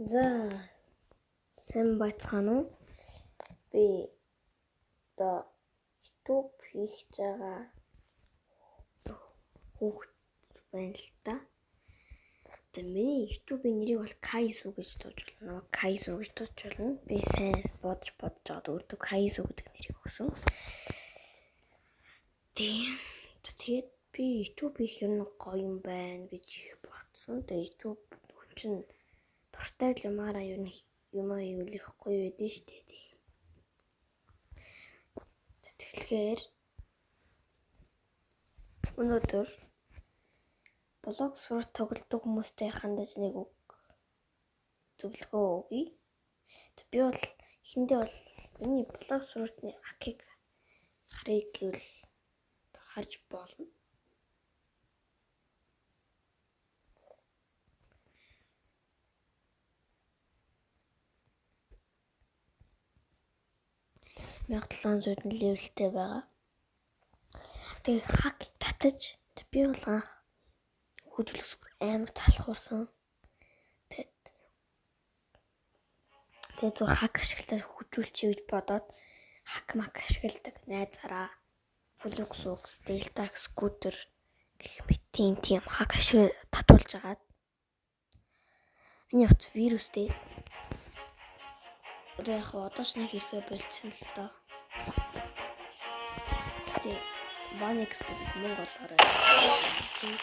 За сайн байцгаана уу? Би одоо YouTube хийх гэж байгаа хүүхэд байна л та. Тэгээ миний YouTube-ийн нэрийг бол Kaizu гэж дуусгуулна. Kaizu гэж дуусгуулна. Би сайн бодож жаад өөртөө Kaizu гэдэг нэрийг өгсөн. Тэгээд би YouTube хийх юм гоё юм байна гэж их бодсон. Тэгээ YouTube чинь дуртай юмараа юу хийвэл их гоё байдэн шүү дээ. Тэгэхээр өнөөдөр блог сур тоглодог хүмүүстэй хандаж нэг үг зөвлөгөө өгье. Би бол эхэндээ бол миний блог суртны акийг харъя гэвэл харж болно. $1700 левелтэй байгаа. Тэгээ хак татаж би бол анх хөдөлгөөс амар залхуурсан. Тэгээд зөв хак ашиглаад хөдөлүүлчихье гэж бодоод хак мак ашигладаг найзаараа Flux, Delta Scooter гэх мэт тийм хак ашиг татуулж агаад миний утас вирустэй. Одоо ч нэг хэрэг болчихсон л доо. Гэтэ Vanex бүс Монголоор тийм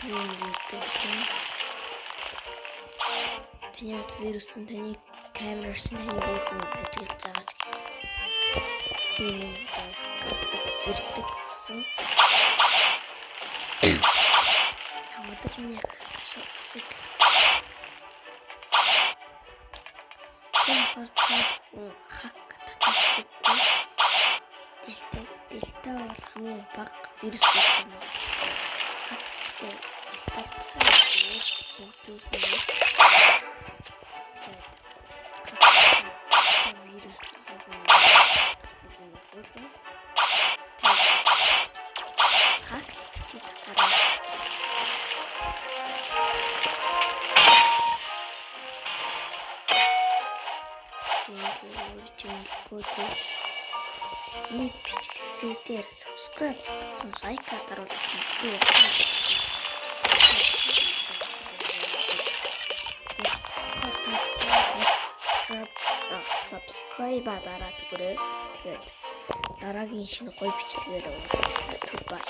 юм ярьсан. Таны утас вируссан, таны камерс нь таны бүрэн ажиглаж байгаа ч тийм ирдэг гэсэн. Одоо ч миний асуудал. Хак татчихгүй. Дэлта бол хамгийн бага вирус байсан юм. Хактэй статусаа хөгжүүлсэн. Вирус нэг бичлэг зүйдээр subscribe лайк даруул хийсэн. Subscribe дараад өгөөрэй. Тэгээд дараагийн шинэ гоё бичлэгээр уулзах.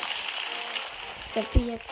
За би яг